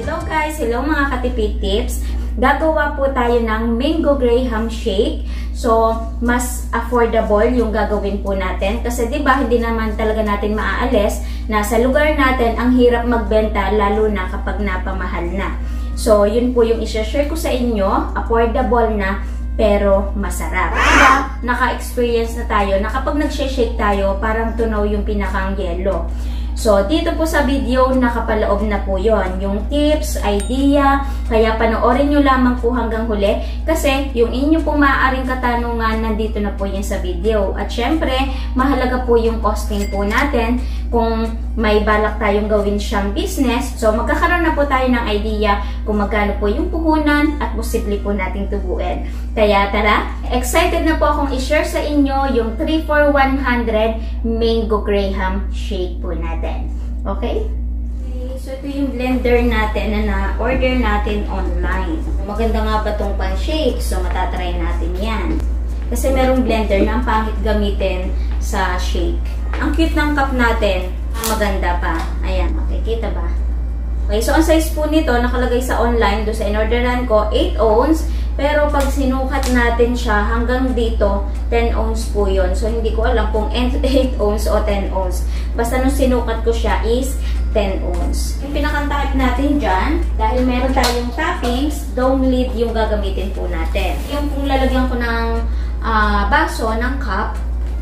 Hello guys! Hello mga katipid tips! Gagawa po tayo ng Mango Graham Shake. So, mas affordable yung gagawin po natin. Kasi diba, hindi naman talaga natin maaalis na sa lugar natin ang hirap magbenta lalo na kapag napamahal na. So, yun po yung i-share ko sa inyo. Affordable na pero masarap. Diba, naka-experience na tayo na kapag nag-shake tayo, parang tunaw yung pinakang yelo. So, dito po sa video, nakapaloob na po yon yung tips, idea, kaya panoorin nyo lamang po hanggang huli kasi yung inyo pong maaaring katanungan, nandito na po yun sa video. At syempre, mahalaga po yung costing po natin kung may balak tayong gawin siyang business. So, magkakaroon na po tayo ng idea kung magkano po yung puhunan at posible po nating tubuin. Kaya tara, excited na po akong i-share sa inyo yung 3 for 100 Mango Graham Shake po natin. Okay? So, ito yung blender natin na na-order natin online. Maganda nga ba itong pan-shake? So, matatry natin yan. Kasi merong blender na ang pangit gamitin sa shake. Ang cute ng cup natin, maganda pa. Ayan, okay, kita ba? Okay, so ang size po nito, nakalagay sa online, doon sa in-orderan ko, 8 ounce. Pero pag sinukat natin siya, hanggang dito, 10 ounce po yun. So, hindi ko alam kung 8 ounce o 10 ounce. Basta nung sinukat ko siya is 10 ounce. Yung pinakantahip natin dyan, dahil meron tayong toppings, dome lid yung gagamitin po natin. Yung kung lalagyan ko ng baso, ng cup,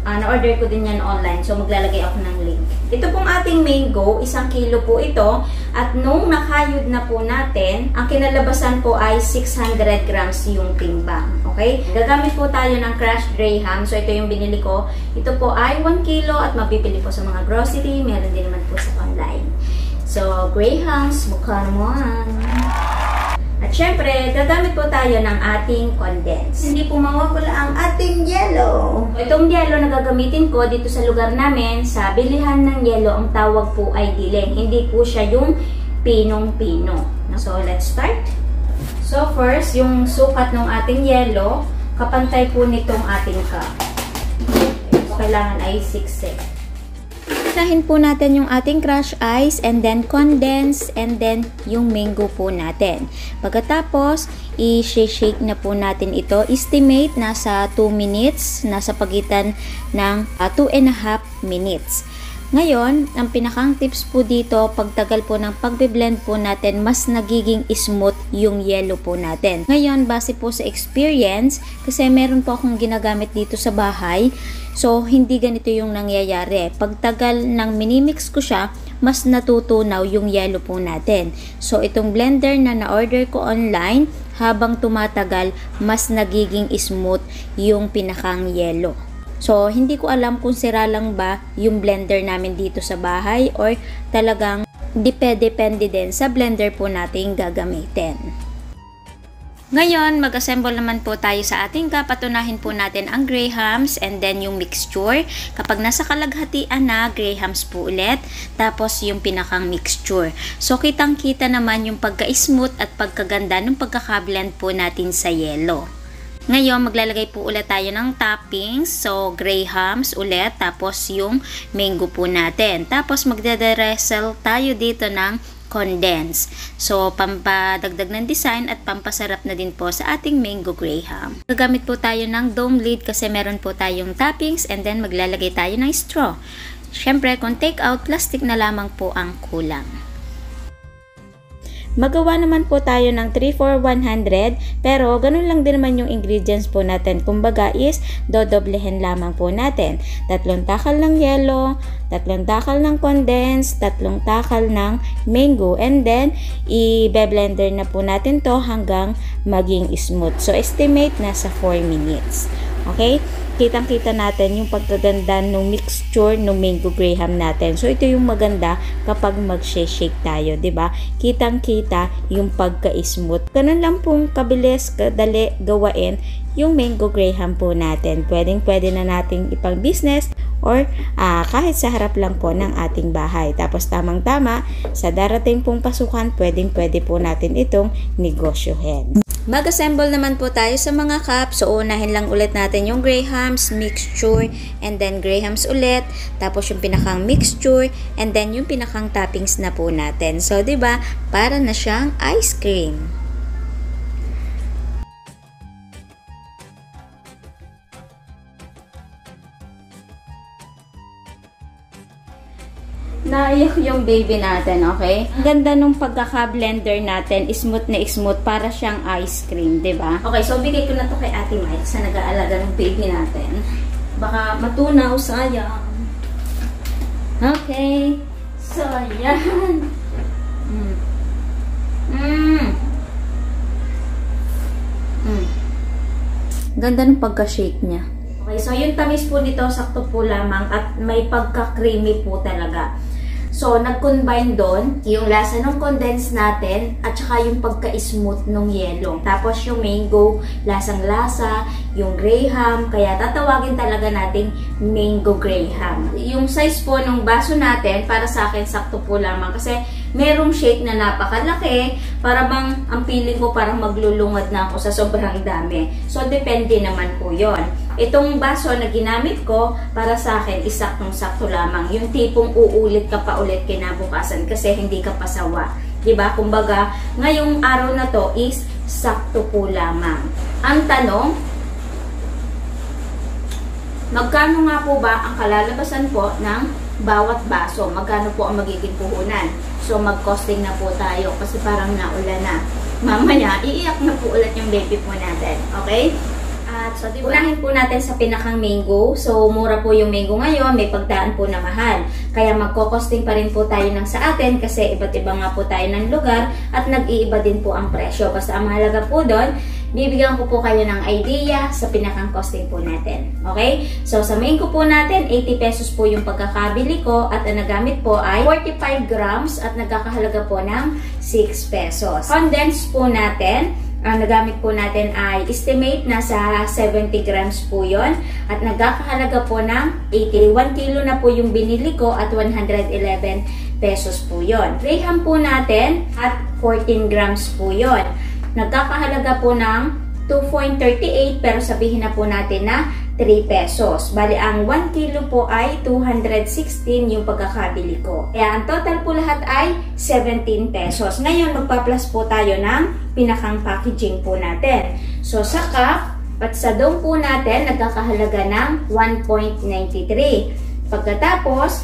na-order ko din yan online. So, maglalagay ako ng link. Ito pong ating mango, 1 kilo po ito. At nung nakayod na po natin, ang kinalabasan po ay 600 grams yung timbang. Okay? Gagamit po tayo ng crushed graham. So, ito yung binili ko. Ito po ay 1 kilo at mabibili po sa mga grocery. Meron din naman po sa online. So, grahams, mukha naman. At syempre, gagamit po tayo ng ating condense. Hindi po mawawala ang ating yelo. Itong yelo na gagamitin ko dito sa lugar namin, sa bilihan ng yelo, ang tawag po ay diling. Hindi po siya yung pinong-pino. So, let's start. So, first, yung sukat ng ating yelo, kapantay po nitong ating cup. Kailangan ay 6. Unahin po natin yung ating crushed ice and then condense and then yung mango po natin. Pagkatapos, i-shake na po natin ito. Estimate nasa 2 minutes, nasa pagitan ng 2.5 minutes. Ngayon, ang pinakang tips po dito, pagtagal po ng pagbe-blend po natin, mas nagiging smooth yung yellow po natin. Ngayon, base po sa experience, kasi meron po akong ginagamit dito sa bahay, so hindi ganito yung nangyayari. Pagtagal ng minimix ko siya, mas natutunaw yung yellow po natin. So, itong blender na na-order ko online, habang tumatagal, mas nagiging smooth yung pinakang yellow. So, hindi ko alam kung sira lang ba yung blender namin dito sa bahay or talagang depende din sa blender po natin gagamitin. Ngayon, mag-assemble naman po tayo sa ating cup. Patunahin po natin ang grahams and then yung mixture. Kapag nasa kalaghatian na, grahams po ulit. Tapos yung pinakang mixture. So, kitang-kita naman yung pagka-smooth at pagkaganda ng pagkakablend po natin sa yelo. Ngayon, maglalagay po ulit tayo ng toppings. So, grahams ulit. Tapos, yung mango po natin. Tapos, magdadresel tayo dito ng condense. So, pampadagdag ng design at pampasarap na din po sa ating mango graham. Gagamit po tayo ng dome lid kasi meron po tayong toppings and then maglalagay tayo ng straw. Siyempre, kung take out, plastic na lamang po ang kulang. Magawa naman po tayo ng 3 for 100 pero ganun lang din naman yung ingredients po natin. Kumbaga is dodoblehin lamang po natin. 3 takal ng yelo, 3 takal ng condense, 3 takal ng mango and then i-blender na po natin to hanggang maging smooth. So estimate nasa 4 minutes. Okay? Kitang-kita natin yung pagkaganda ng mixture ng mango graham natin. So, ito yung maganda kapag mag-shake tayo, ba? Diba? Kitang-kita yung pagka-smooth. Ganun lang pong kabilis, kadali gawain yung mango graham po natin. Pwedeng-pwede na nating ipang-business or kahit sa harap lang po ng ating bahay. Tapos, tamang-tama, sa darating pong pasukan, pwedeng-pwede po natin itong negosyohin. Mag-assemble naman po tayo sa mga cups. So, unahin lang ulit natin yung Graham's mixture and then Graham's ulit. Tapos yung pinakang mixture and then yung pinakang toppings na po natin. So, 'di ba? Para na siyang ice cream. Naiyak yung baby natin, okay? Ang ganda nung pagkaka-blender natin, smooth na smooth, para siyang ice cream, diba? Okay, so bigay ko na to kay Ate Mike sa nag-aalaga ng baby natin. Baka matunaw, sayang. Okay. So, yan. Ganda ng pagka-shake niya. Okay, so yung tamis po nito, sakto po lamang at may pagka-creamy po talaga. So, nag-combine doon yung lasa ng condense natin at saka yung pagka-smooth ng yelo. Tapos yung mango, lasang-lasa, yung Graham, kaya tatawagin talaga nating mango Graham. Yung size po ng baso natin, para sa akin, sakto po lamang kasi merong shake na napakalaki, para bang ang feeling ko parang maglulungad na ako sa sobrang dami. So, depende naman po yon. Itong baso na ginamit ko, para sa akin, isaktong-sakto lamang. Yung tipong uulit ka pa ulit kinabukasan kasi hindi ka pasawa. Diba? Kumbaga, ngayong araw na to is sakto po lamang. Ang tanong, magkano nga po ba ang kalalabasan po ng bawat baso? Magkano po ang magiging puhunan? So, mag-costing na po tayo kasi parang naulan na. Mamaya, iiyak na po ulit yung baby po natin. Okay? At so, diba? Unahin po natin sa pinakang mango. So, mura po yung mango ngayon. May pagdaan po na mahal. Kaya magko-costing pa rin po tayo ng sa atin kasi iba't iba nga po tayo ng lugar at nag-iiba din po ang presyo. Basta ang mahalaga po doon, bibigyan ko po kayo ng idea sa pinakang costing po natin. Okay? So, sa mango po natin, 80 pesos po yung pagkakabili ko at ang nagamit po ay 45 grams at nagkakahalaga po ng 6 pesos. Condensed po natin, ang nagamit po natin ay estimate na sa 70 grams po yon at nagkakahalaga po ng 81 kilo na po yung binili ko at 111 pesos po yon. Graham po natin at 14 grams po yon. Nagkakahalaga po ng 2.38 pero sabihin na po natin na 3 pesos. Bali, ang 1 kilo po ay 216 yung pagkakabili ko. Kaya ang total po lahat ay 17 pesos. Ngayon, magpa-plus po tayo ng pinakang packaging po natin. So, sa cup at sa dome po natin, nagkakahalaga ng 1.93. Pagkatapos,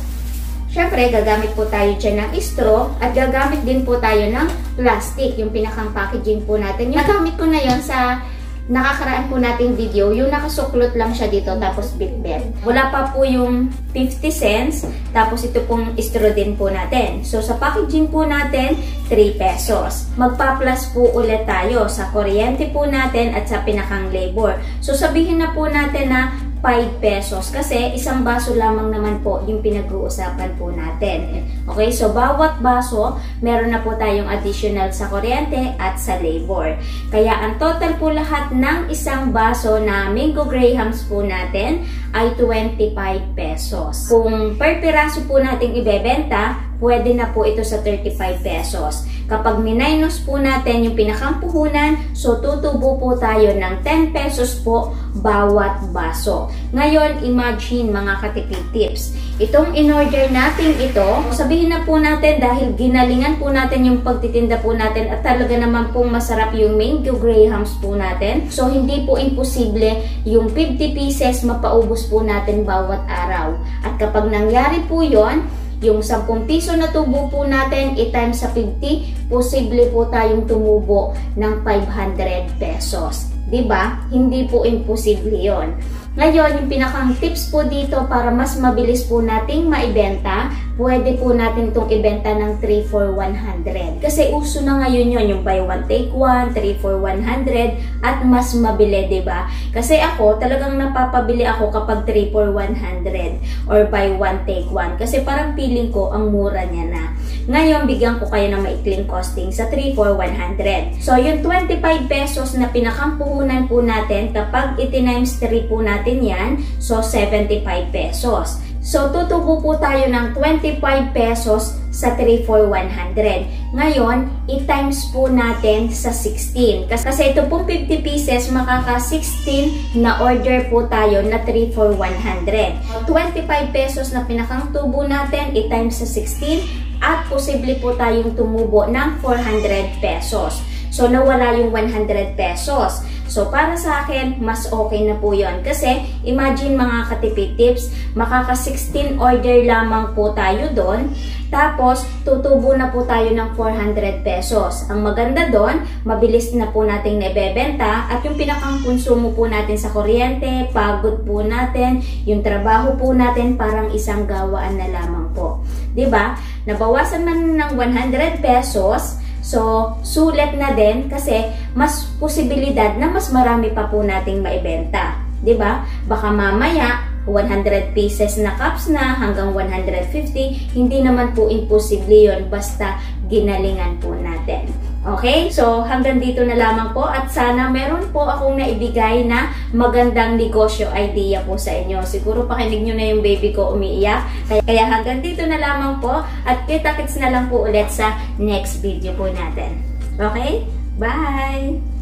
syempre, gagamit po tayo dyan ng straw at gagamit din po tayo ng plastic, yung pinakang packaging po natin. Yung nagamit ko na yon sa nakakaraan po nating video, yung nakasuklot lang siya dito tapos bitbit. Wala pa po yung 50 cents, tapos ito pong straw din po natin. So, sa packaging po natin, 3 pesos. Magpa-plus po ulit tayo sa kuryente po natin at sa pinakang labor. So, sabihin na po natin na 5 pesos kasi isang baso lamang naman po yung pinag-uusapan po natin. Okay, so bawat baso, meron na po tayong additional sa kuryente at sa labor. Kaya ang total po lahat ng isang baso na Mango Grahams po natin ay 25 pesos. Kung per piraso po natin ibebenta, pwede na po ito sa 35 pesos. Kapag minus po natin yung pinakang puhunan, so tutubo po tayo ng 10 pesos po bawat baso. Ngayon, imagine mga katipid tips. Itong in-order natin ito, sabihin na po natin dahil ginalingan po natin yung pagtitinda po natin at talaga naman pong masarap yung Mango Grahams po natin. So, hindi po imposible yung 50 pieces mapaubos po natin bawat araw. At kapag nangyari po yon, yung 10 piso na tubo po natin, i-times sa 50, posible po tayong tumubo ng 500 pesos. Diba? Hindi po imposible yon. Ngayon, yung pinakang tips po dito para mas mabilis po nating maibenta, pwede po natin itong ibenta ng 3 for 100. Kasi uso na ngayon yun, yung buy one take one, 3 for 100, at mas mabili, diba? Kasi ako, talagang napapabili ako kapag 3 for 100 or buy one take one. Kasi parang feeling ko, ang mura niya na. Ngayon, bigyan ko kayo ng maikling costing sa 3 for 100. So, yung 25 pesos na pinakampuhunan po natin, kapag iti-times 3 po natin yan, so 75 pesos. So, tutubo po tayo ng 25 pesos sa 3 for 100. Ngayon, i-times po natin sa 16. Kasi ito pong 50 pieces, makaka 16 na order po tayo na 3 for 100. 25 pesos na pinakang tubo natin, i-times sa 16 at posible po tayong tumubo ng 400 pesos. So, nawala yung 100 pesos. So, para sa akin, mas okay na po yun. Kasi, imagine mga katipid tips, makaka 16 order lamang po tayo doon. Tapos, tutubo na po tayo ng 400 pesos. Ang maganda doon, mabilis na po nating naibebenta. At yung pinakang konsumo po natin sa kuryente, pagod po natin, yung trabaho po natin, parang isang gawaan na lamang po. Diba? Nabawasan man ng 100 pesos, so, sulit na din kasi mas posibilidad na mas marami pa po nating maibenta. 'Di ba? Baka mamaya 100 pieces na cups na hanggang 150, hindi naman po imposible 'yon basta ginalingan po natin. Okay? So, hanggang dito na lamang po at sana meron po akong naibigay na magandang negosyo idea po sa inyo. Siguro pakinig nyo na yung baby ko umiiyak. Kaya hanggang dito na lamang po at kita-kits na lang po ulit sa next video po natin. Okay? Bye!